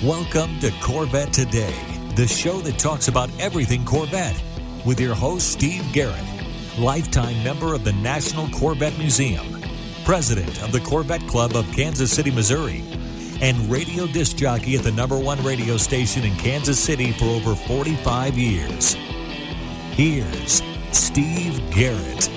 Welcome to Corvette Today, the show that talks about everything Corvette, with your host, Steve Garrett, lifetime member of the National Corvette Museum, president of the Corvette Club of Kansas City, Missouri, and radio disc jockey at the #1 radio station in Kansas City for over 45 years. Here's Steve Garrett.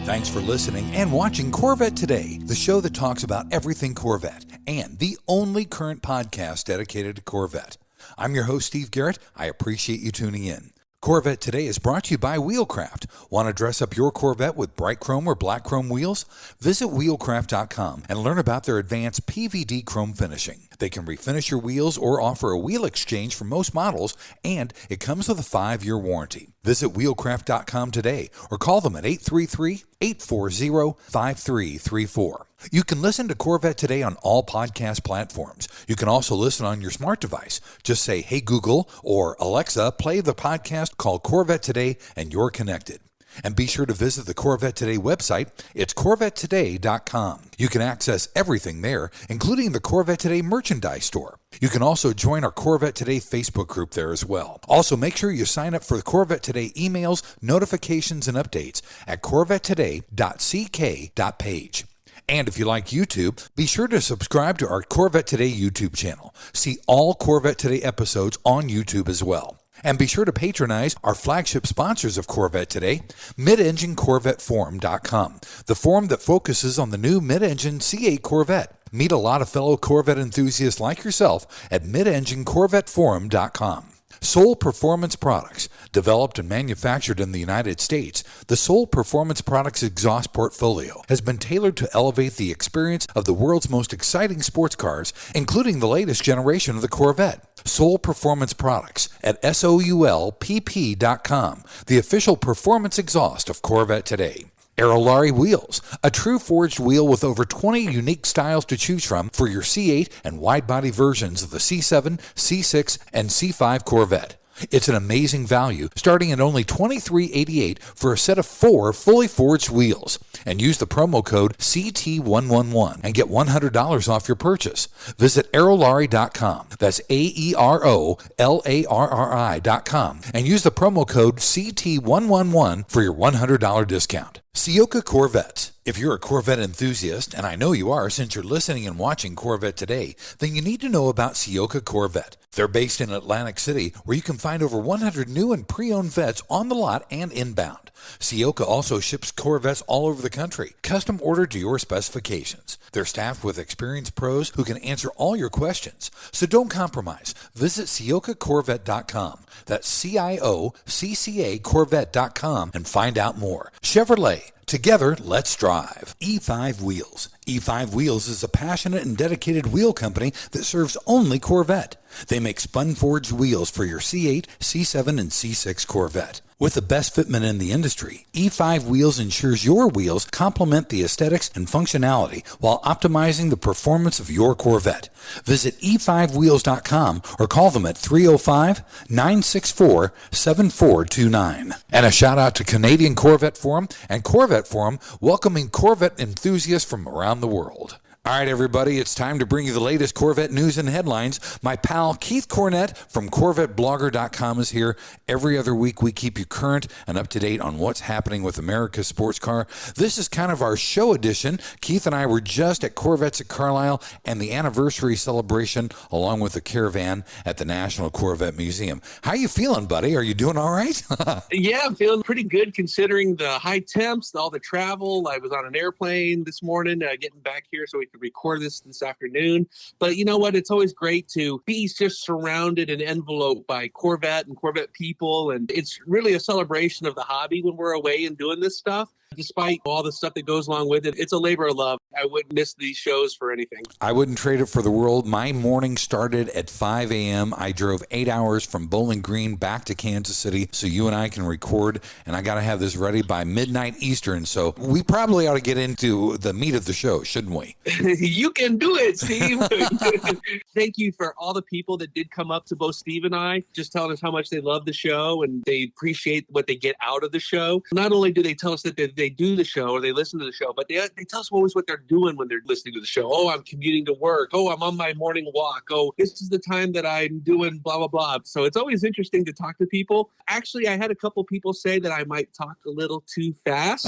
Thanks for listening and watching Corvette Today, the show that talks about everything Corvette, and the only current podcast dedicated to Corvette. I'm your host, Steve Garrett. I appreciate you tuning in. Corvette Today is brought to you by Wheelcraft. Want to dress up your Corvette with bright chrome or black chrome wheels? Visit Wheelcraft.com and learn about their advanced PVD chrome finishing. They can refinish your wheels or offer a wheel exchange for most models, and it comes with a 5-year warranty. Visit Wheelcraft.com today or call them at 833-840-5334. You can listen to Corvette Today on all podcast platforms. You can also listen on your smart device. Just say, "Hey Google," or "Alexa, play the podcast called Corvette Today," and you're connected. And be sure to visit the Corvette Today website. It's CorvetteToday.com. You can access everything there, including the Corvette Today merchandise store. You can also join our Corvette Today Facebook group there as well. Also, make sure you sign up for the Corvette Today emails, notifications, and updates at CorvetteToday.ck.page. And if you like YouTube, be sure to subscribe to our Corvette Today YouTube channel. See all Corvette Today episodes on YouTube as well. And be sure to patronize our flagship sponsors of Corvette Today, MidEngineCorvetteForum.com, the forum that focuses on the new mid-engine C8 Corvette. Meet a lot of fellow Corvette enthusiasts like yourself at MidEngineCorvetteForum.com. Soul Performance Products. Developed and manufactured in the United States, the Soul Performance Products exhaust portfolio has been tailored to elevate the experience of the world's most exciting sports cars, including the latest generation of the Corvette. Soul Performance Products at SOULPP.com, the official performance exhaust of Corvette Today. RRAY Wheels, a true forged wheel with over 20 unique styles to choose from for your C8 and wide-body versions of the C7, C6, and C5 Corvette. It's an amazing value, starting at only $23.88 for a set of 4 fully forged wheels. And use the promo code CT111 and get $100 off your purchase. Visit aerolarry.com. That's AEROLARRI.com. And use the promo code CT111 for your $100 discount. Ciocca Corvettes. If you're a Corvette enthusiast, and I know you are since you're listening and watching Corvette Today, then you need to know about Ciocca Corvette. They're based in Atlantic City, where you can find over 100 new and pre-owned Vettes on the lot and inbound. Ciocca also ships Corvettes all over the country, custom ordered to your specifications. They're staffed with experienced pros who can answer all your questions. So don't compromise. Visit CioccaCorvette.com. That's CIOCCA Corvette.com and find out more. Chevrolet. Together, let's drive. E5 Wheels. E5 Wheels is a passionate and dedicated wheel company that serves only Corvette. They make spun-forged wheels for your C8, C7, and C6 Corvette. With the best fitment in the industry, E5 Wheels ensures your wheels complement the aesthetics and functionality while optimizing the performance of your Corvette. Visit e5wheels.com or call them at 305-964-7429. And a shout out to Canadian Corvette Forum and Corvette Forum, welcoming Corvette enthusiasts from around the world. All right, everybody, it's time to bring you the latest Corvette news and headlines. My pal Keith Cornett from CorvetteBlogger.com is here. Every other week, we keep you current and up to date on what's happening with America's sports car. This is kind of our show edition. Keith and I were just at Corvettes at Carlile and the anniversary celebration, along with the Caravan at the National Corvette Museum. How you feeling, buddy? Are you doing all right? Yeah, I'm feeling pretty good considering the high temps, all the travel. I was on an airplane this morning, getting back here so we could record this afternoon. But you know what? It's always great to be just surrounded and enveloped by Corvette and Corvette people. And it's really a celebration of the hobby when we're away and doing this stuff. Despite all the stuff that goes along with it, it's a labor of love. I wouldn't miss these shows for anything. I wouldn't trade it for the world. My morning started at 5 a.m. I drove 8 hours from Bowling Green back to Kansas City so you and I can record, and I got to have this ready by midnight Eastern. So we probably ought to get into the meat of the show, shouldn't we? You can do it, Steve. Thank you for all the people that did come up to both Steve and I, just telling us how much they love the show and they appreciate what they get out of the show. Not only do they tell us that they they do the show or they listen to the show, but they tell us always what they're doing when they're listening to the show. Oh, I'm commuting to work. Oh, I'm on my morning walk. Oh, this is the time that I'm doing blah, blah, blah. So it's always interesting to talk to people. Actually, I had a couple people say that I might talk a little too fast.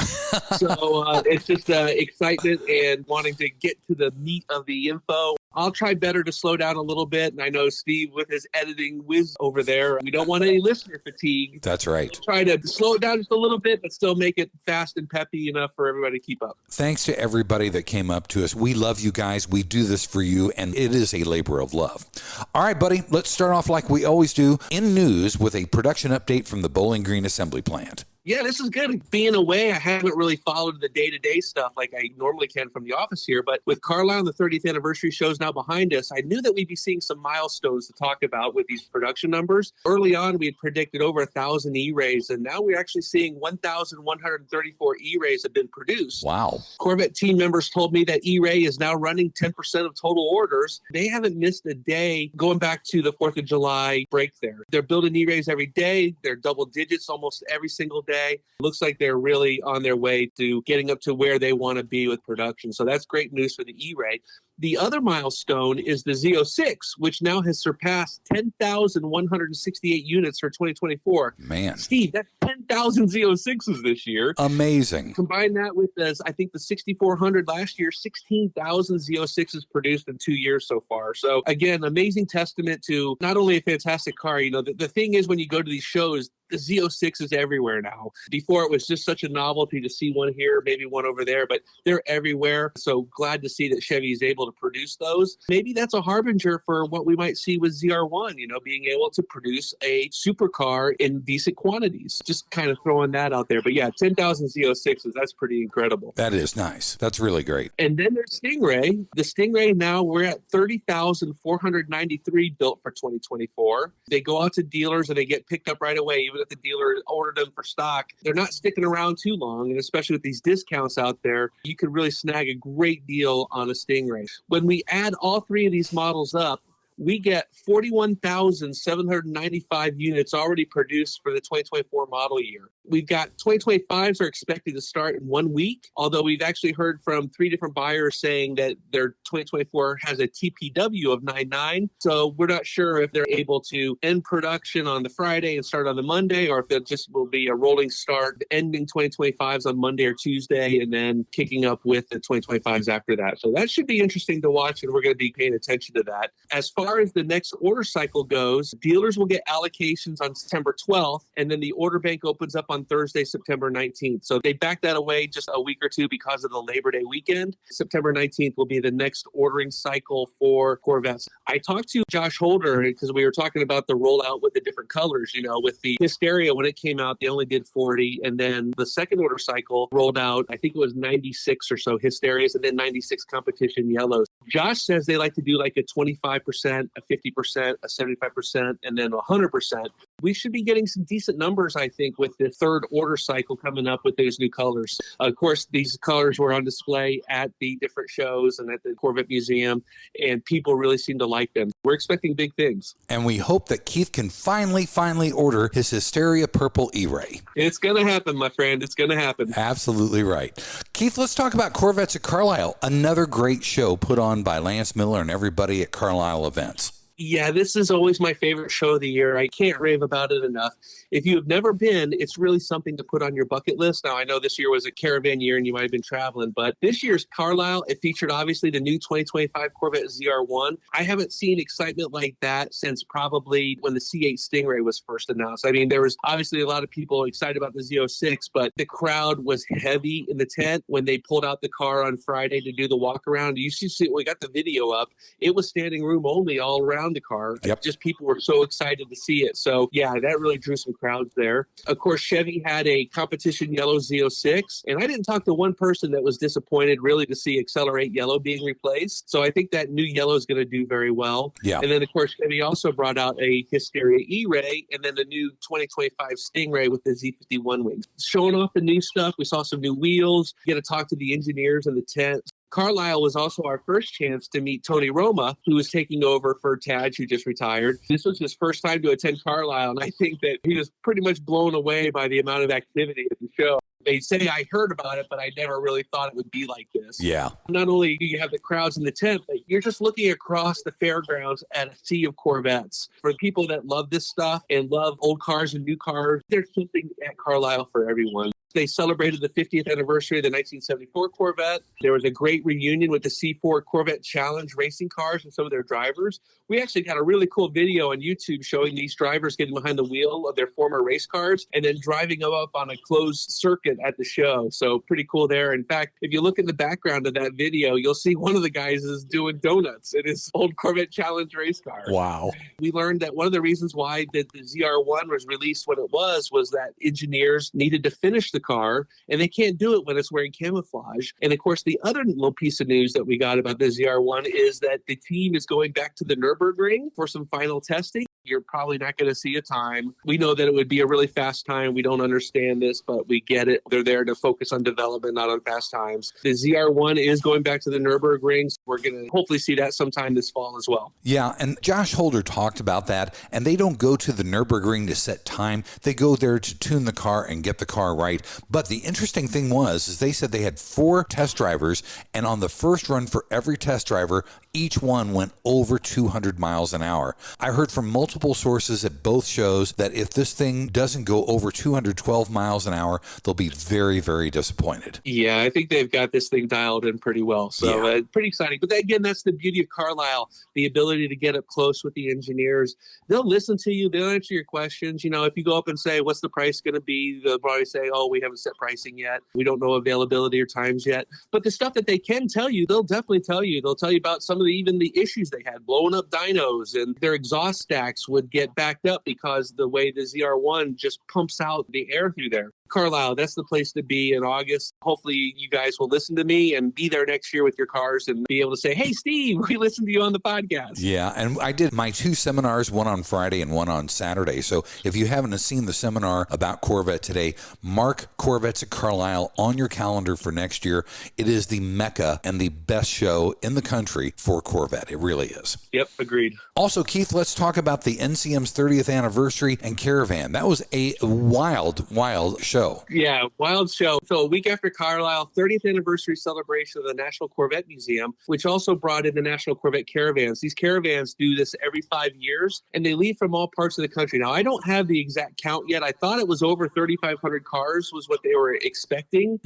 So it's just excitement and wanting to get to the meat of the info. I'll try better to slow down a little bit. And I know Steve with his editing whiz over there, we don't want any listener fatigue. That's right. We'll try to slow it down just a little bit, but still make it fast and peppy enough for everybody to keep up. Thanks to everybody that came up to us. We love you guys. We do this for you, and it is a labor of love. All right, buddy, let's start off like we always do in news with a production update from the Bowling Green Assembly Plant. Yeah, this is good. Being away, I haven't really followed the day-to-day stuff like I normally can from the office here. But with Carlile and the 30th anniversary shows now behind us, I knew that we'd be seeing some milestones to talk about with these production numbers. Early on, we had predicted over 1,000 E-Rays, and now we're actually seeing 1,134 E-Rays have been produced. Wow. Corvette team members told me that E-Ray is now running 10% of total orders. They haven't missed a day going back to the 4th of July break there. They're building E-Rays every day. They're double digits almost every single day. Looks like they're really on their way to getting up to where they want to be with production. So that's great news for the E-Ray. The other milestone is the Z06, which now has surpassed 10,168 units for 2024. Man. Steve, that's 10,000 Z06s this year. Amazing. Combine that with, I think, the 6,400 last year, 16,000 Z06s produced in 2 years so far. So, again, amazing testament to not only a fantastic car. You know, the thing is when you go to these shows, the Z06 is everywhere now. Before, it was just such a novelty to see one here, maybe one over there, but they're everywhere. So glad to see that Chevy is able to produce those. Maybe that's a harbinger for what we might see with ZR1, you know, being able to produce a supercar in decent quantities. Just kind of throwing that out there. But yeah, 10,000 Z06s, that's pretty incredible. That is nice. That's really great. And then there's Stingray. The Stingray now, we're at 30,493 built for 2024. They go out to dealers and they get picked up right away, even if the dealer ordered them for stock. They're not sticking around too long, and especially with these discounts out there, you could really snag a great deal on a Stingray. When we add all three of these models up, we get 41,795 units already produced for the 2024 model year. We've got 2025s are expected to start in 1 week, although we've actually heard from 3 different buyers saying that their 2024 has a TPW of 99. So we're not sure if they're able to end production on the Friday and start on the Monday, or if it just will be a rolling start, ending 2025s on Monday or Tuesday, and then kicking up with the 2025s after that. So that should be interesting to watch, and we're going to be paying attention to that. As far as the next order cycle goes, dealers will get allocations on September 12th, and then the order bank opens up on Thursday, September 19th. So they backed that away just a week or two because of the Labor Day weekend. September 19th will be the next ordering cycle for Corvettes. I talked to Josh Holder because we were talking about the rollout with the different colors. You know, with the Hysteria, when it came out, they only did 40. And then the second order cycle rolled out, I think it was 96 or so Hysterias and then 96 competition yellows. Josh says they like to do like a 25%, a 50%, a 75%, and then 100%. We should be getting some decent numbers, I think, with the third order cycle coming up with those new colors. Of course, these colors were on display at the different shows and at the Corvette Museum, and people really seem to like them. We're expecting big things. And we hope that Keith can finally order his Hysteria Purple E-Ray. It's going to happen, my friend. It's going to happen. Absolutely right. Keith, let's talk about Corvettes at Carlile. Another great show put on by Lance Miller and everybody at Carlile events. Yeah, this is always my favorite show of the year. I can't rave about it enough. If you have never been, it's really something to put on your bucket list. Now, I know this year was a Caravan year and you might have been traveling, but this year's Carlile, it featured obviously the new 2025 Corvette ZR1. I haven't seen excitement like that since probably when the C8 Stingray was first announced. I mean, there was obviously a lot of people excited about the Z06, but the crowd was heavy in the tent when they pulled out the car on Friday to do the walk around. You should see, we got the video up. It was standing room only all around the car. Yep. Just people were so excited to see it. So yeah, that really drew some crowds there. Of course, Chevy had a competition yellow Z06, and I didn't talk to one person that was disappointed really to see Accelerate Yellow being replaced. So I think that new yellow is going to do very well. Yeah. And then of course, Chevy also brought out a Hysteria E-Ray and then the new 2025 Stingray with the Z51 wings. Showing off the new stuff. We saw some new wheels. You get to talk to the engineers in the tent. Carlile was also our first chance to meet Tony Roma, who was taking over for Taj, who just retired. This was his first time to attend Carlile, and I think that he was pretty much blown away by the amount of activity at the show. They say I heard about it, but I never really thought it would be like this. Yeah. Not only do you have the crowds in the tent, but you're just looking across the fairgrounds at a sea of Corvettes. For people that love this stuff and love old cars and new cars, there's something at Carlile for everyone. They celebrated the 50th anniversary of the 1974 Corvette. There was a great reunion with the C4 Corvette Challenge racing cars and some of their drivers. We actually got a really cool video on YouTube showing these drivers getting behind the wheel of their former race cars and then driving them up on a closed circuit at the show. So pretty cool there. In fact, if you look in the background of that video, you'll see one of the guys is doing donuts in his old Corvette Challenge race car. Wow. We learned that one of the reasons why the ZR1 was released when it was that engineers needed to finish the car, and they can't do it when it's wearing camouflage. And of course, the other little piece of news that we got about the ZR1 is that the team is going back to the Nürburgring for some final testing. You're probably not going to see a time. We know that it would be a really fast time. We don't understand this, but we get it. They're there to focus on development, not on fast times. The ZR1 is going back to the Nürburgring. We're going to hopefully see that sometime this fall as well. Yeah, and Josh Holder talked about that, and they don't go to the Nürburgring to set time. They go there to tune the car and get the car right. But the interesting thing is they said they had 4 test drivers, and on the first run for every test driver, each one went over 200 miles an hour. I heard from multiple sources at both shows that if this thing doesn't go over 212 miles an hour, they'll be very, very disappointed. Yeah, I think they've got this thing dialed in pretty well. So pretty exciting. But again, that's the beauty of Carlile, the ability to get up close with the engineers. They'll listen to you. They'll answer your questions. You know, if you go up and say, what's the price going to be? They'll probably say, oh, we haven't set pricing yet. We don't know availability or times yet. But the stuff that they can tell you, they'll definitely tell you. They'll tell you about some of even the issues they had, blowing up dynos, and their exhaust stacks would get backed up because the way the ZR1 just pumps out the air through there. Carlile, that's the place to be in August. Hopefully you guys will listen to me and be there next year with your cars and be able to say, hey, Steve, we listened to you on the podcast. Yeah, and I did my 2 seminars, one on Friday and one on Saturday. So if you haven't seen the seminar about Corvette Today, mark Corvettes at Carlile on your calendar for next year. It is the mecca and the best show in the country for Corvette. It really is. Yep, agreed. Also, Keith, let's talk about the NCM's 30th anniversary and Caravan. That was a wild, wild show. Yeah, wild show. So a week after Carlile, 30th anniversary celebration of the National Corvette Museum, which also brought in the National Corvette Caravans. These caravans do this every 5 years, and they leave from all parts of the country. Now, I don't have the exact count yet. I thought it was over 3,500 cars was what they were expecting,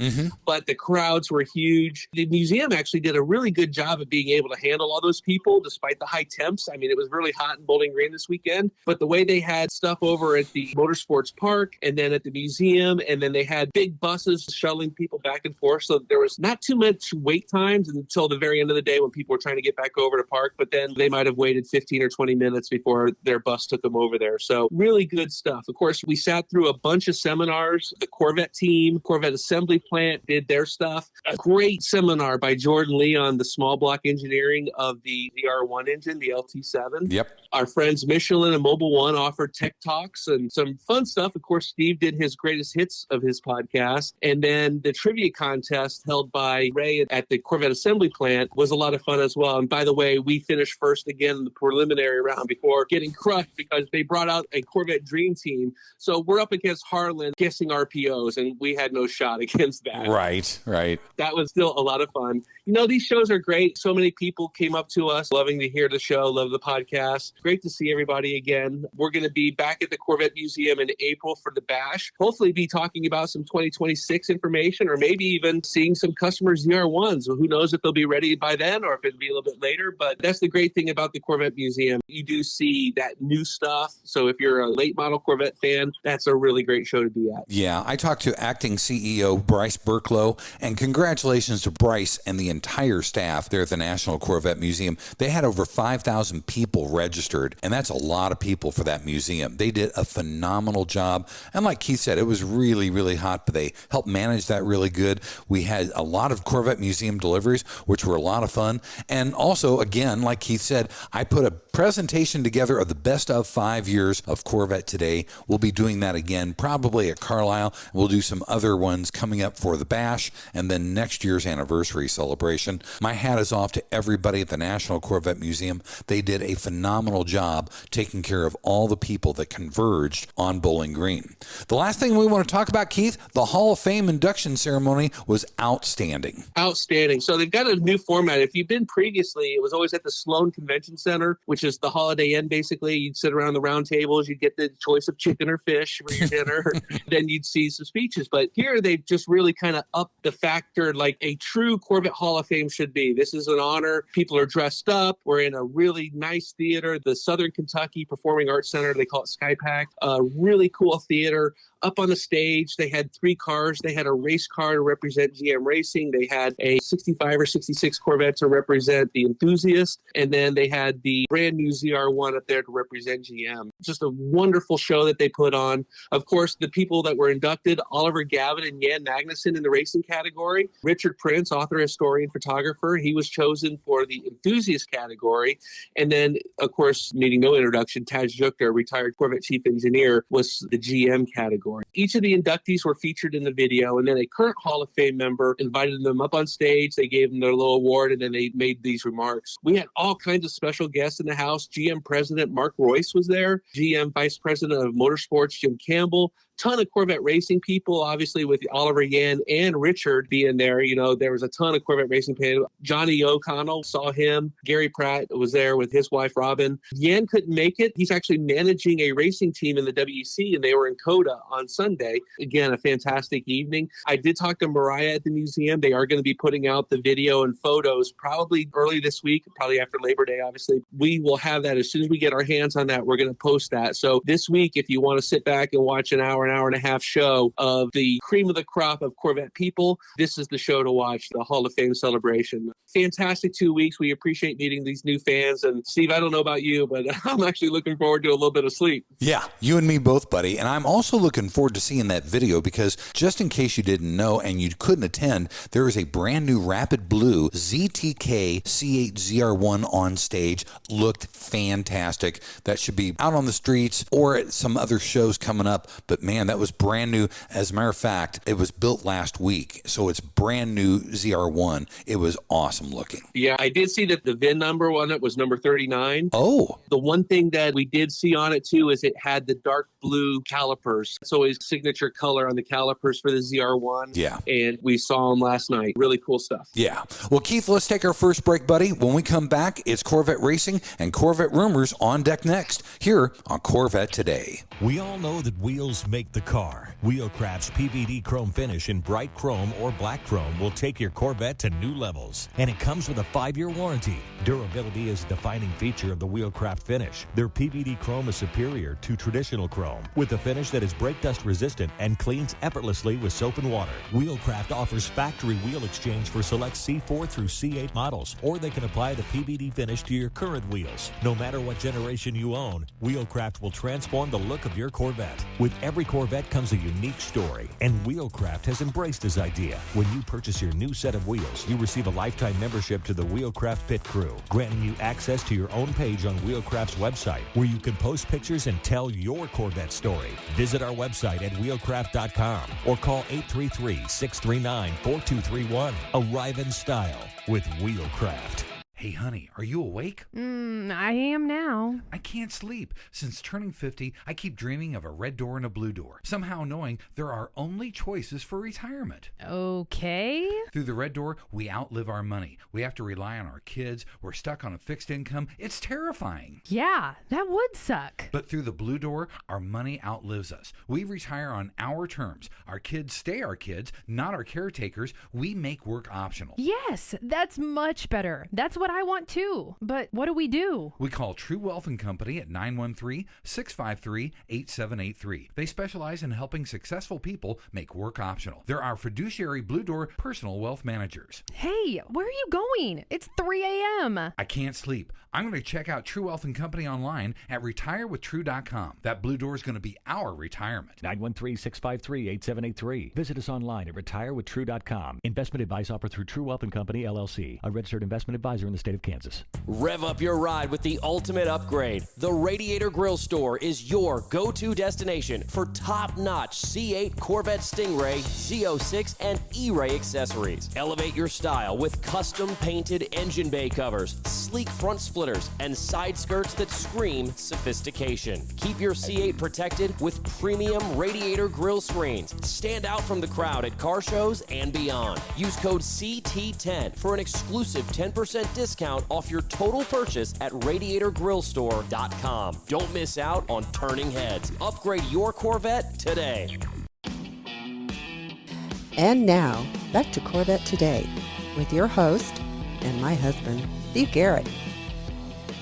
but the crowds were huge. The museum actually did a really good job of being able to handle all those people despite the high temps. I mean, it was really hot in Bowling Green this weekend, but the way they had stuff over at the Motorsports Park and then at the museum, and then they had big buses shuttling people back and forth. So there was not too much wait times until the very end of the day when people were trying to get back over to park. But then they might have waited 15 or 20 minutes before their bus took them over there. So really good stuff. Of course, we sat through a bunch of seminars. The Corvette team, Corvette Assembly Plant did their stuff. A great seminar by Jordan Lee on the small block engineering of the ZR1 engine, the LT7. Yep. Our friends Michelin and Mobile One offered tech talks and some fun stuff. Of course, Steve did his greatest hits of his podcast. And then the trivia contest held by Ray at the Corvette Assembly Plant was a lot of fun as well. And by the way, we finished first again in the preliminary round before getting crushed because they brought out a Corvette Dream Team. So we're up against Harlan guessing RPOs, and we had no shot against that. Right. That was still a lot of fun. You know, these shows are great. So many people came up to us loving to hear the show, love the podcast. Great to see everybody again. We're going to be back at the Corvette Museum in April for the bash. Hopefully be talking about some 2026 information, or maybe even seeing some customer ZR1s. So who knows if they'll be ready by then or if it'll be a little bit later. But that's the great thing about the Corvette Museum. You do see that new stuff. So if you're a late model Corvette fan, that's a really great show to be at. Yeah, I talked to acting CEO Bryce Burklow, and congratulations to Bryce and the entire staff there at the National Corvette Museum. They had over 5,000 people registered, and that's a lot of people for that museum. They did a phenomenal job. And like Keith said, it was really really, really hot, but they helped manage that really good. We had a lot of Corvette Museum deliveries, which were a lot of fun. And also, again, like Keith said, I put a presentation together of the best of 5 years of Corvette Today. We'll be doing that again, probably at Carlile. We'll do some other ones coming up for the Bash and then next year's anniversary celebration. My hat is off to everybody at the National Corvette Museum. They did a phenomenal job taking care of all the people that converged on Bowling Green. The last thing we want to talk about, Keith, the Hall of Fame induction ceremony was outstanding. Outstanding. So they've got a new format. If you've been previously, it was always at the Sloan Convention Center, which is the Holiday Inn, basically. You'd sit around the round tables, you'd get the choice of chicken or fish for your dinner, then you'd see some speeches. But here they've just really kind of upped the factor like a true Corvette Hall of Fame should be. This is an honor. People are dressed up. We're in a really nice theater, the Southern Kentucky Performing Arts Center. They call it SkyPack. A really cool theater. Up on the stage, they had 3 cars. They had a race car to represent GM Racing. They had a 65 or 66 Corvette to represent the enthusiast. And then they had the brand new ZR1 up there to represent GM. Just a wonderful show that they put on. Of course, the people that were inducted, Oliver Gavin and Jan Magnuson in the racing category. Richard Prince, author, historian, photographer. He was chosen for the enthusiast category. And then, of course, needing no introduction, Taj Jukter, retired Corvette chief engineer, was the GM category. Each of the inductees were featured in the video, and then a current Hall of Fame member invited them up on stage. They gave them their little award, and then they made these remarks. We had all kinds of special guests in the house. GM President Mark Royce was there. GM Vice President of Motorsports Jim Campbell. Ton of Corvette racing people, obviously with Oliver Yan and Richard being there. You know, there was a ton of Corvette racing people. Johnny O'Connell, saw him. Gary Pratt was there with his wife, Robin. Yan couldn't make it. He's actually managing a racing team in the WEC, and they were in Coda on Sunday. Again, a fantastic evening. I did talk to Mariah at the museum. They are going to be putting out the video and photos probably early this week, probably after Labor Day, obviously. We will have that as soon as we get our hands on that. We're going to post that. So this week, if you want to sit back and watch an hour and a half show of the cream of the crop of Corvette people, this is the show to watch, the Hall of Fame celebration. Fantastic 2 weeks. We appreciate meeting these new fans. And Steve, I don't know about you, but I'm actually looking forward to a little bit of sleep. Yeah, you and me both, buddy. And I'm also looking forward to seeing that video because just in case you didn't know and you couldn't attend, there is a brand new Rapid Blue ZTK C8 ZR1 on stage. Looked fantastic. That should be out on the streets or at some other shows coming up. But man, that was brand new. As a matter of fact, it was built last week. So it's brand new ZR1. It was awesome looking. Yeah, I did see that the VIN number on it was number 39. Oh. The one thing that we did see on it too is it had the dark blue calipers. It's always signature color on the calipers for the ZR1. Yeah. And we saw them last night. Really cool stuff. Yeah. Well, Keith, let's take our first break, buddy. When we come back, it's Corvette Racing and Corvette Rumors on deck next here on Corvette Today. We all know that wheels make the car. Wheelcraft's PVD chrome finish in bright chrome or black chrome will take your Corvette to new levels. And it comes with a 5-year warranty. Durability is a defining feature of the Wheelcraft finish. Their PVD chrome is superior to traditional chrome with a finish that is brake dust resistant and cleans effortlessly with soap and water. Wheelcraft offers factory wheel exchange for select C4 through C8 models, or they can apply the PVD finish to your current wheels. No matter what generation you own, Wheelcraft will transform the look of your Corvette. With every Corvette comes a unique story, and Wheelcraft has embraced this idea. When you purchase your new set of wheels, you receive a lifetime membership to the Wheelcraft Pit Crew, granting you access to your own page on Wheelcraft's website, where you can post pictures and tell your Corvette story. Visit our website at wheelcraft.com or call 833-639-4231. Arrive in style with Wheelcraft. Hey, honey, are you awake? I am now. I can't sleep. Since turning 50, I keep dreaming of a red door and a blue door, somehow knowing there are only choices for retirement. Okay. Through the red door, we outlive our money. We have to rely on our kids. We're stuck on a fixed income. It's terrifying. Yeah, that would suck. But through the blue door, our money outlives us. We retire on our terms. Our kids stay our kids, not our caretakers. We make work optional. Yes, that's much better. That's what I want too. But what do we do? We call True Wealth and Company at 913-653-8783. They specialize in helping successful people make work optional. They're our fiduciary Blue Door personal wealth managers. Hey, where are you going? It's 3 a.m. I can't sleep. I'm going to check out True Wealth and Company online at retirewithtrue.com. That Blue Door is going to be our retirement. 913-653-8783. Visit us online at retirewithtrue.com. Investment advice offered through True Wealth and Company, LLC, a registered investment advisor in the state of Kansas. Rev up your ride with the ultimate upgrade. The Radiator Grill Store is your go-to destination for top-notch C8 Corvette Stingray, Z06, and E-Ray accessories. Elevate your style with custom-painted engine bay covers, sleek front splitters, and side skirts that scream sophistication. Keep your C8 protected with premium Radiator Grill screens. Stand out from the crowd at car shows and beyond. Use code CT10 for an exclusive 10% discount off your total purchase at radiatorgrillstore.com. Don't miss out on turning heads. Upgrade your Corvette today. And now, back to Corvette Today with your host and my husband, Steve Garrett.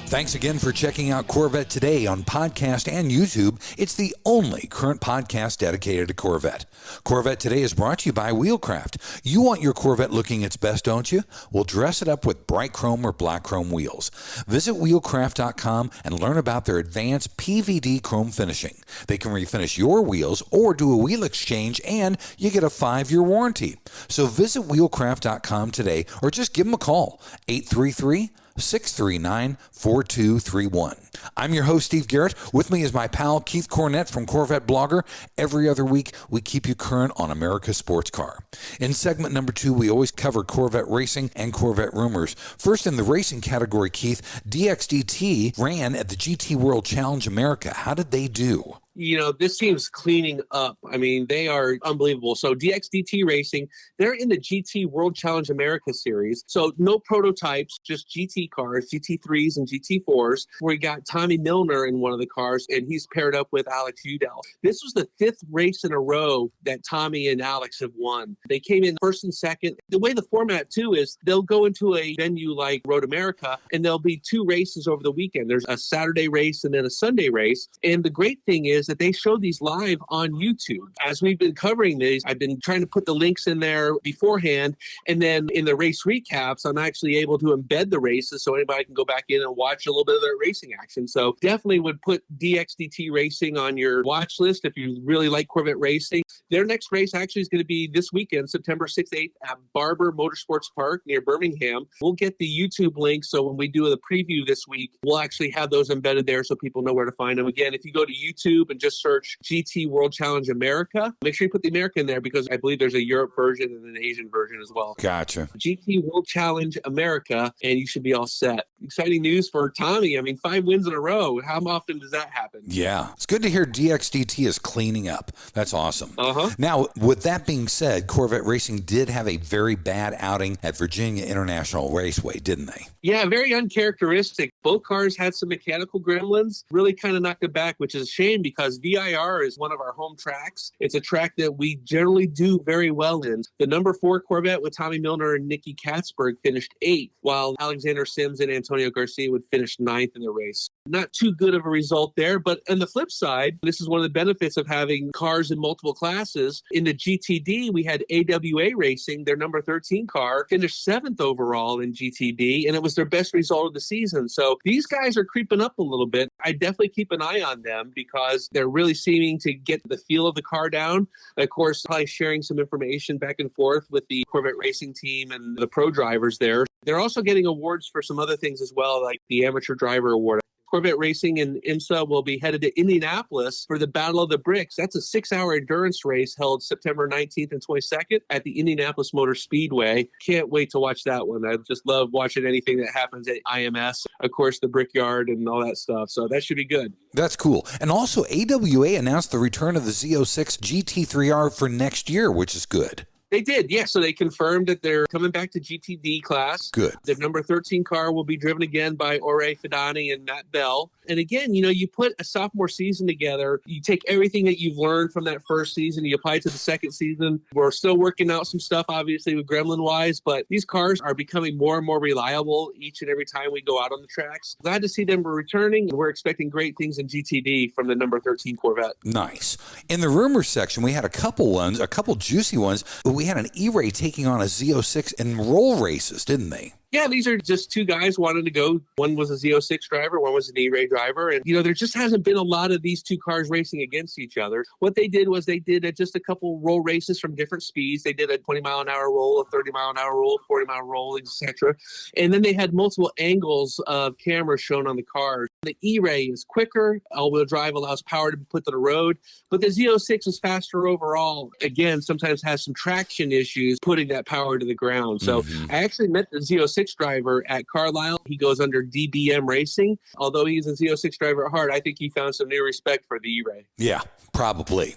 Thanks again for checking out Corvette Today on podcast and YouTube. It's the only current podcast dedicated to Corvette. Corvette Today is brought to you by Wheelcraft. You want your Corvette looking its best, don't you? Well, dress it up with bright chrome or black chrome wheels. Visit wheelcraft.com and learn about their advanced PVD chrome finishing. They can refinish your wheels or do a wheel exchange, and you get a 5-year warranty. So visit wheelcraft.com today or just give them a call, 833-639-4231. I'm your host, Steve Garrett. With me is my pal, Keith Cornett from Corvette Blogger. Every other week, we keep you current on America's sports car. In segment number 2, we always cover Corvette Racing and Corvette rumors. First, in the racing category, Keith, DXDT ran at the GT World Challenge America. How did they do? You know, this team's cleaning up. I mean, they are unbelievable. So DXDT Racing, they're in the GT World Challenge America series. So no prototypes, just GT cars, GT3s and GT4s. We got Tommy Milner in one of the cars, and he's paired up with Alex Udell. This was the 5th race in a row that Tommy and Alex have won. They came in first and second. The way the format, too, is they'll go into a venue like Road America, and there'll be 2 races over the weekend. There's a Saturday race and then a Sunday race. And the great thing is that they show these live on YouTube. As we've been covering these, I've been trying to put the links in there beforehand, and then in the race recaps, I'm actually able to embed the races so anybody can go back in and watch a little bit of their racing action. So definitely would put DXDT Racing on your watch list if you really like Corvette racing. Their next race actually is going to be this weekend, September 6th, 8th at Barber Motorsports Park near Birmingham. We'll get the YouTube link, so when we do the preview this week, we'll actually have those embedded there so people know where to find them. Again, if you go to YouTube and just search GT World Challenge America, make sure you put the American there because I believe there's a Europe version and an Asian version as well. Gotcha. GT World Challenge America, and you should be all set. Exciting news for Tommy. I mean, 5 wins in a row. How often does that happen? Yeah. It's good to hear DXDT is cleaning up. That's awesome. Uh-huh. Now, with that being said, Corvette Racing did have a very bad outing at Virginia International Raceway, didn't they? Yeah, very uncharacteristic. Both cars had some mechanical gremlins, really kind of knocked it back, which is a shame because VIR is one of our home tracks. It's a track that we generally do very well in. The number 4 Corvette with Tommy Milner and Nicky Katzberg finished 8th, while Alexander Sims and Antonio Garcia would finish 9th in the race. Not too good of a result there, but on the flip side, this is one of the benefits of having cars in multiple classes. In the GTD, we had AWA Racing, their number 13 car, finished 7th overall in GTD, and it was their best result of the season. So these guys are creeping up a little bit. I definitely keep an eye on them because they're really seeming to get the feel of the car down. Of course, probably sharing some information back and forth with the Corvette Racing team and the pro drivers there. They're also getting awards for some other things as well, like the Amateur Driver Award. Corvette Racing and IMSA will be headed to Indianapolis for the Battle of the Bricks. That's a 6-hour endurance race held September 19th and 22nd at the Indianapolis Motor Speedway. Can't wait to watch that one. I just love watching anything that happens at IMS. Of course, the Brickyard and all that stuff. So that should be good. That's cool. And also, AWA announced the return of the Z06 GT3R for next year, which is good. They did, yeah. So they confirmed that they're coming back to GTD class. Good. The number 13 car will be driven again by RRAY Fidani and Matt Bell. And again, you put a sophomore season together. You take everything that you've learned from that first season, you apply it to the second season. We're still working out some stuff, obviously, with Gremlin-wise, but these cars are becoming more and more reliable each and every time we go out on the tracks. Glad to see them returning, and we're expecting great things in GTD from the number 13 Corvette. Nice. In the rumor section, we had a couple juicy ones. We had an E-Ray taking on a Z06 in roll races, didn't they? Yeah, these are just two guys wanting to go. One was a Z06 driver, one was an E-Ray driver. And, there just hasn't been a lot of these two cars racing against each other. What they did was they did just a couple roll races from different speeds. They did a 20-mile-an-hour roll, a 30-mile-an-hour roll, 40-mile roll, etc. And then they had multiple angles of cameras shown on the cars. The E-Ray is quicker. All-wheel drive allows power to be put to the road. But the Z06 is faster overall. Again, sometimes has some traction issues putting that power to the ground. So I actually met the Z06 driver at Carlile. He goes under DBM Racing. Although he's a Z06 driver at heart, I think he found some new respect for the E-Ray. Yeah, probably.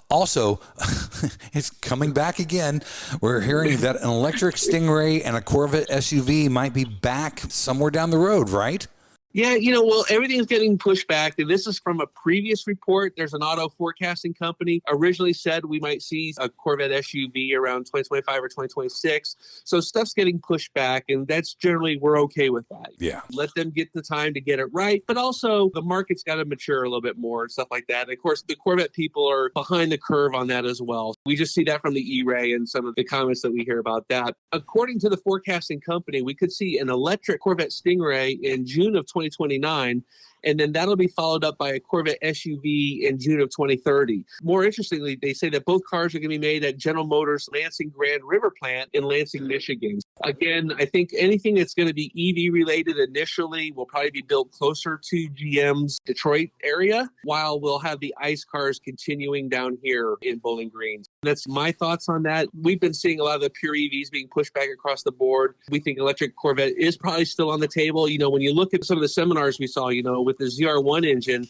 Also, it's coming back again. We're hearing that an electric Stingray and a Corvette SUV might be back somewhere down the road, right? Yeah, well, everything's getting pushed back. And this is from a previous report. There's an auto forecasting company originally said we might see a Corvette SUV around 2025 or 2026. So stuff's getting pushed back, and that's generally, we're okay with that. Yeah. Let them get the time to get it right. But also the market's got to mature a little bit more and stuff like that. And of course, the Corvette people are behind the curve on that as well. We just see that from the E-Ray and some of the comments that we hear about that. According to the forecasting company, we could see an electric Corvette Stingray in June of 2029, and then that'll be followed up by a Corvette SUV in June of 2030. More interestingly, they say that both cars are going to be made at General Motors' Lansing Grand River plant in Lansing, Michigan. Again, I think anything that's going to be EV related initially will probably be built closer to GM's Detroit area, while we'll have the ICE cars continuing down here in Bowling Green. That's my thoughts on that. We've been seeing a lot of the pure EVs being pushed back across the board. We think electric Corvette is probably still on the table. When you look at some of the seminars we saw, with the ZR1 engine,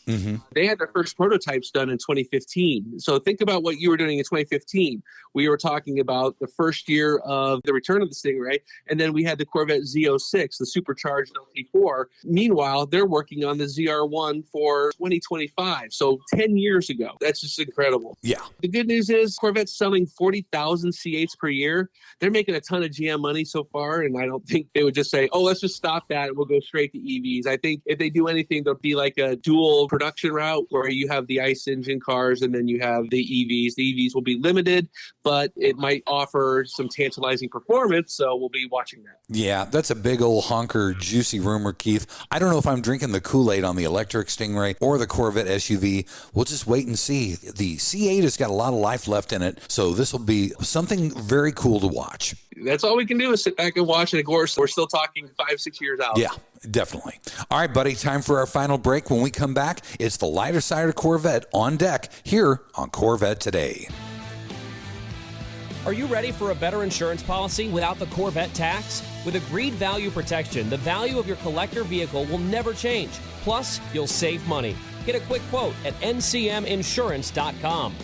they had their first prototypes done in 2015. So think about what you were doing in 2015. We were talking about the first year of the return of the Stingray, and then we had the Corvette Z06, the supercharged LT4. Meanwhile, they're working on the ZR1 for 2025, so 10 years ago. That's just incredible. Yeah. The good news is Corvette's selling 40,000 C8s per year. They're making a ton of GM money so far, and I don't think they would just say, let's just stop that and we'll go straight to EVs. I think if they do anything, they'll be like a dual production route where you have the ICE engine cars and then you have the EVs. The EVs will be limited, but it might offer some tantalizing performance, so we'll be watching that. Yeah, that's a big old honker, juicy rumor, Keith. I don't know if I'm drinking the KoolAid on the electric Stingray or the Corvette SUV. We'll just wait and see. The C8 has got a lot of life left in it, so this will be something very cool to watch. That's all we can do is sit back and watch, and of course, we're still talking 5-6 years out. Yeah, definitely. All right, buddy, time for our final break. When we come back, it's the lighter side of Corvette on deck here on Corvette Today. Are you ready for a better insurance policy without the Corvette tax? With agreed value protection, the value of your collector vehicle will never change. Plus, you'll save money. Get a quick quote at ncminsurance.com.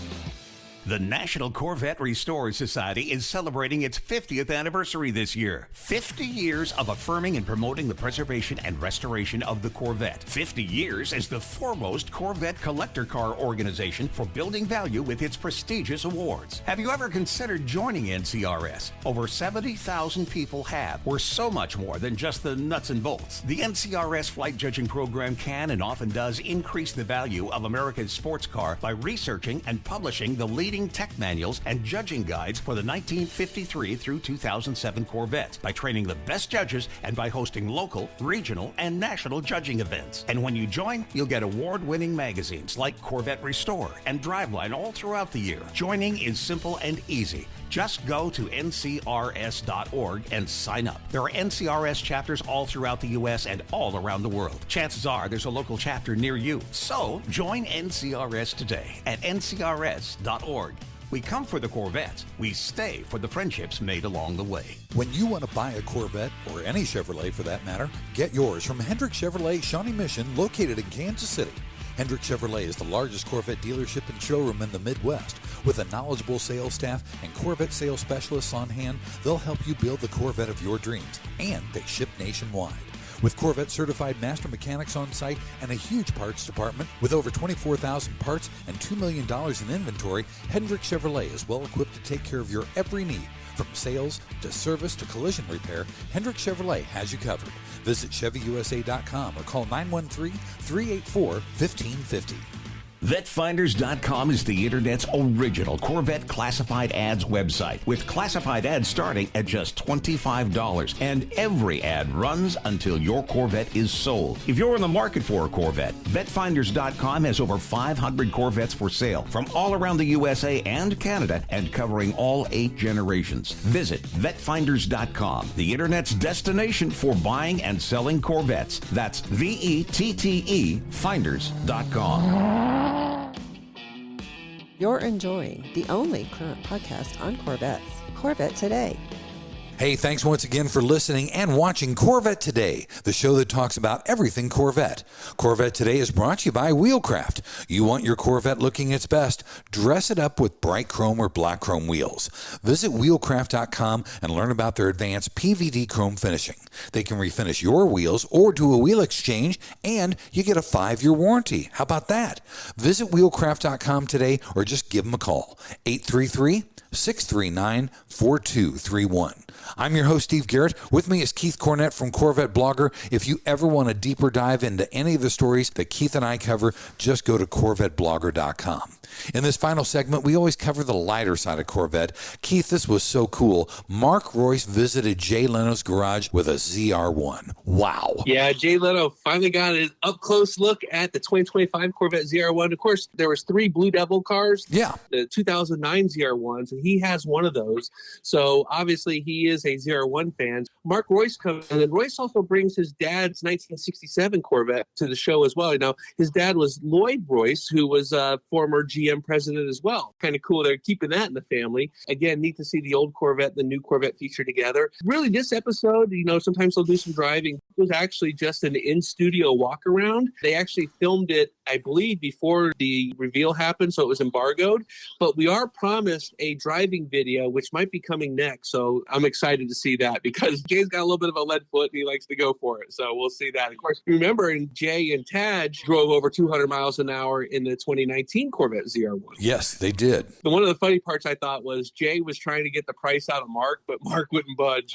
The National Corvette Restored Society is celebrating its 50th anniversary this year. 50 years of affirming and promoting the preservation and restoration of the Corvette. 50 years as the foremost Corvette collector car organization for building value with its prestigious awards. Have you ever considered joining NCRS? Over 70,000 people have. We're so much more than just the nuts and bolts. The NCRS flight judging program can and often does increase the value of America's sports car by researching and publishing the leading tech manuals and judging guides for the 1953 through 2007 Corvettes, by training the best judges and by hosting local, regional, and national judging events. And when you join, you'll get award-winning magazines like Corvette Restore and Driveline all throughout the year. Joining is simple and easy. Just go to ncrs.org and sign up. There are NCRS chapters all throughout the U.S. and all around the world. Chances are there's a local chapter near you. So join NCRS today at ncrs.org. We come for the Corvettes. We stay for the friendships made along the way. When you want to buy a Corvette, or any Chevrolet for that matter, get yours from Hendrick Chevrolet Shawnee Mission, located in Kansas City. Hendrick Chevrolet is the largest Corvette dealership and showroom in the Midwest. With a knowledgeable sales staff and Corvette sales specialists on hand, they'll help you build the Corvette of your dreams, and they ship nationwide. With Corvette certified master mechanics on site and a huge parts department with over 24,000 parts and $2 million in inventory, Hendrick Chevrolet is well equipped to take care of your every need. From sales to service to collision repair, Hendrick Chevrolet has you covered. Visit ChevyUSA.com or call 913-384-1550. VetFinders.com is the Internet's original Corvette classified ads website, with classified ads starting at just $25, and every ad runs until your Corvette is sold. If you're in the market for a Corvette, VetFinders.com has over 500 Corvettes for sale from all around the USA and Canada, and covering all 8 generations. Visit VetFinders.com, the Internet's destination for buying and selling Corvettes. That's VETTE Finders.com. You're enjoying the only current podcast on Corvettes, Corvette Today. Hey, thanks once again for listening and watching Corvette Today, the show that talks about everything Corvette. Corvette Today is brought to you by Wheelcraft. You want your Corvette looking its best? Dress it up with bright chrome or black chrome wheels. Visit Wheelcraft.com and learn about their advanced PVD chrome finishing. They can refinish your wheels or do a wheel exchange, and you get a 5-year warranty. How about that? Visit Wheelcraft.com today or just give them a call. 833-639-4231. I'm your host, Steve Garrett. With me is Keith Cornett from Corvette Blogger. If you ever want a deeper dive into any of the stories that Keith and I cover, just go to CorvetteBlogger.com. In this final segment, we always cover the lighter side of Corvette. Keith, this was so cool. Mark Royce visited Jay Leno's garage with a ZR1. Wow. Yeah, Jay Leno finally got an up-close look at the 2025 Corvette ZR1. Of course, there was 3 Blue Devil cars. Yeah. The 2009 ZR1s, and he has one of those. So obviously he is a ZR1 fan. Mark Royce comes in, and Royce also brings his dad's 1967 Corvette to the show as well. You know, his dad was Lloyd Royce, who was a former GM president as well. Kind of cool. They're keeping that in the family. Again, neat to see the old Corvette and the new Corvette featured together. Really, this episode, you know, sometimes they'll do some driving. It was actually just an in-studio walk-around. They actually filmed it, I believe, before the reveal happened, so it was embargoed. But we are promised a driving video, which might be coming next. So I'm excited to see that because Jay's got a little bit of a lead foot and he likes to go for it. So we'll see that. Of course, remember, Jay and Taj drove over 200 miles an hour in the 2019 Corvette ZR1. Yes, they did. But one of the funny parts I thought was Jay was trying to get the price out of Mark, but Mark wouldn't budge.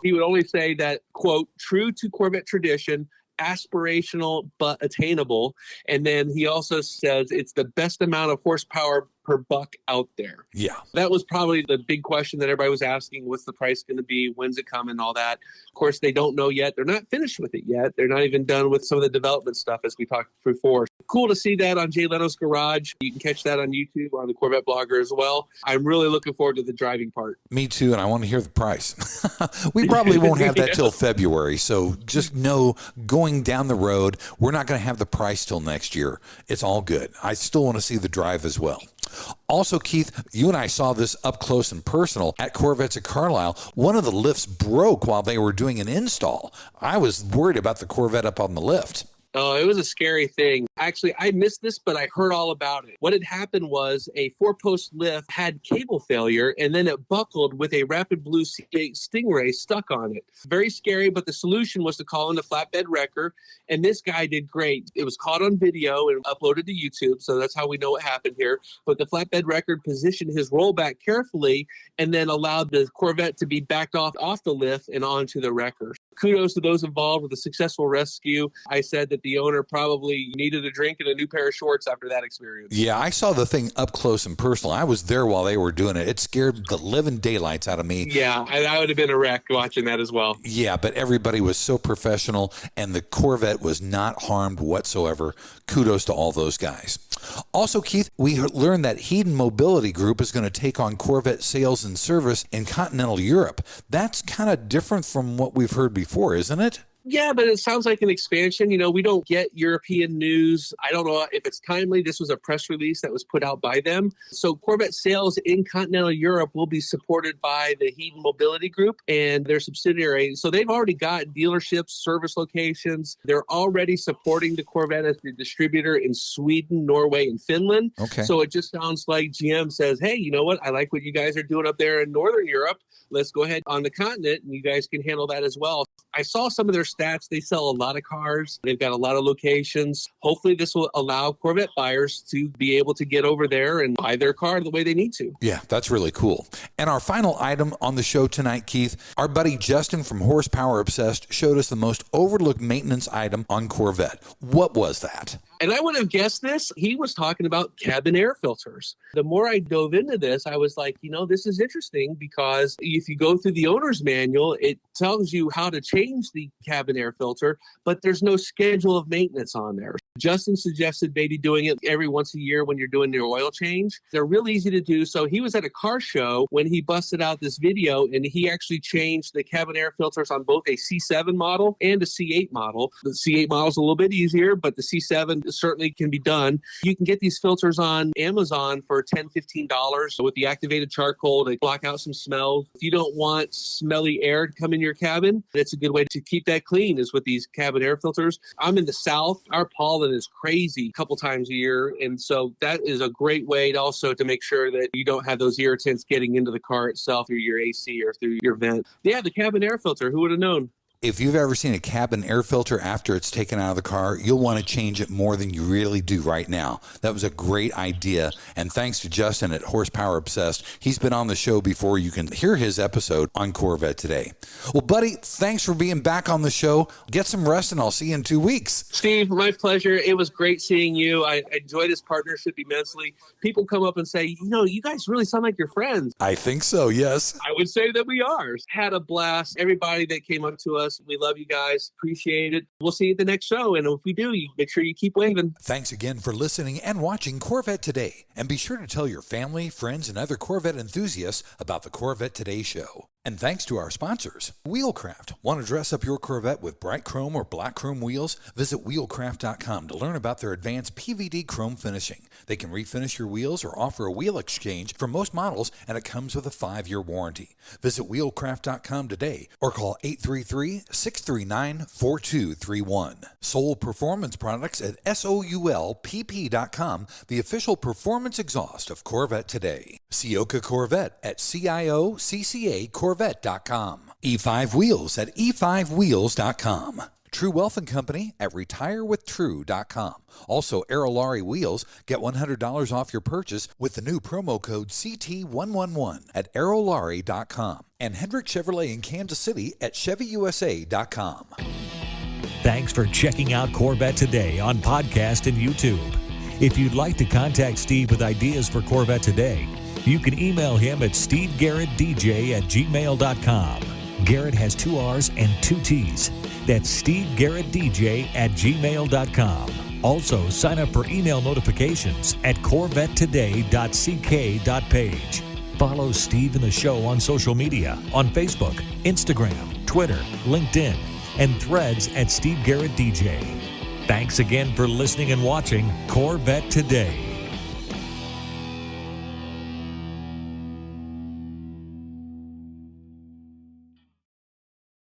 He would only say that, quote, true to Corvette tradition, aspirational but attainable. And then he also says it's the best amount of horsepower per buck out there. Yeah. That was probably the big question that everybody was asking. What's the price going to be? When's it coming? All that. Of course, they don't know yet. They're not finished with it yet. They're not even done with some of the development stuff, as we talked before. Cool to see that on Jay Leno's garage. You can catch that on YouTube, on the Corvette Blogger as well. I'm really looking forward to the driving part. Me too, and I want to hear the price. We probably won't have that till February, so just know going down the road, we're not going to have the price till next year. It's all good. I still want to see the drive as well. Also, Keith, you and I saw this up close and personal at Corvettes at Carlile. One of the lifts broke while they were doing an install. I was worried about the Corvette up on the lift. Oh, it was a scary thing. Actually, I missed this, but I heard all about it. What had happened was a 4-post lift had cable failure, and then it buckled with a Rapid Blue C8 Stingray stuck on it. Very scary, but the solution was to call in the flatbed wrecker, and this guy did great. It was caught on video and uploaded to YouTube, so that's how we know what happened here. But the flatbed wrecker positioned his rollback carefully and then allowed the Corvette to be backed off the lift and onto the wrecker. Kudos to those involved with a successful rescue. I said that the owner probably needed a drink and a new pair of shorts after that experience. Yeah, I saw the thing up close and personal. I was there while they were doing it. It scared the living daylights out of me. Yeah, I would have been a wreck watching that as well. Yeah, but everybody was so professional, and the Corvette was not harmed whatsoever. Kudos to all those guys. Also, Keith, we learned that Hedon Mobility Group is going to take on Corvette sales and service in continental Europe. That's kind of different from what we've heard before, isn't it? Yeah, but it sounds like an expansion. You know, we don't get European news. I don't know if it's timely. This was a press release that was put out by them. So Corvette sales in continental Europe will be supported by the Hedon Mobility Group and their subsidiary. So they've already got dealerships, service locations. They're already supporting the Corvette as the distributor in Sweden, Norway, and Finland. Okay. So it just sounds like GM says, hey, you know what? I like what you guys are doing up there in Northern Europe. Let's go ahead on the continent, and you guys can handle that as well. I saw some of their stats. They sell a lot of cars. They've got a lot of locations. Hopefully this will allow Corvette buyers to be able to get over there and buy their car the way they need to. Yeah, that's really cool. And our final item on the show tonight, Keith, our buddy Justin from Horsepower Obsessed showed us the most overlooked maintenance item on Corvette. What was that? And I would have guessed this. He was talking about cabin air filters. The more I dove into this, I was like, you know, this is interesting because if you go through the owner's manual, it tells you how to change the cabin air filter, but there's no schedule of maintenance on there. Justin suggested maybe doing it every once a year when you're doing your oil change. They're real easy to do. So he was at a car show when he busted out this video, and he actually changed the cabin air filters on both a C7 model and a C8 model. The C8 model is a little bit easier, but the C7 certainly can be done. You can get these filters on Amazon for $10, $15 with the activated charcoal to block out some smells. If you don't want smelly air to come in your cabin, it's a good way to keep that clean is with these cabin air filters. I'm in the South. Our pollen is crazy a couple times a year. And so that is a great way to also to make sure that you don't have those irritants getting into the car itself through your AC or through your vent. Yeah, the cabin air filter. Who would have known? If you've ever seen a cabin air filter after it's taken out of the car, you'll want to change it more than you really do right now. That was a great idea. And thanks to Justin at Horsepower Obsessed. He's been on the show before. You can hear his episode on Corvette Today. Well, buddy, thanks for being back on the show. Get some rest, and I'll see you in 2 weeks. Steve, my pleasure. It was great seeing you. I enjoy this partnership immensely. People come up and say, you know, you guys really sound like your friends. I think so, yes. I would say that we are. Had a blast. Everybody that came up to us, we love you guys. Appreciate it. We'll see you at the next show. And if we do, you make sure you keep waving. Thanks again for listening and watching Corvette Today. And be sure to tell your family, friends, and other Corvette enthusiasts about the Corvette Today show. And thanks to our sponsors, Wheelcraft. Want to dress up your Corvette with bright chrome or black chrome wheels? Visit Wheelcraft.com to learn about their advanced PVD chrome finishing. They can refinish your wheels or offer a wheel exchange for most models, and it comes with a 5-year warranty. Visit Wheelcraft.com today or call 833-639-4231. Soul Performance Products at SOULPP.com, the official performance exhaust of Corvette Today. Ciocca Corvette at CIOCCA Corvette.com. E5 Wheels at E5Wheels.com. True Wealth and Company at RetireWithTrue.com. Also, Aerolarri Wheels. Get $100 off your purchase with the new promo code CT111 at Aerolarri.com. And Hendrick Chevrolet in Kansas City at ChevyUSA.com. Thanks for checking out Corvette Today on podcast and YouTube. If you'd like to contact Steve with ideas for Corvette Today, you can email him at stevegarrettdj@gmail.com. Garrett has 2 R's and 2 T's. That's stevegarrettdj@gmail.com. Also, sign up for email notifications at corvettetoday.ck.page. Follow Steve and the show on social media on Facebook, Instagram, Twitter, LinkedIn, and Threads at Steve Garrett DJ. Thanks again for listening and watching Corvette Today.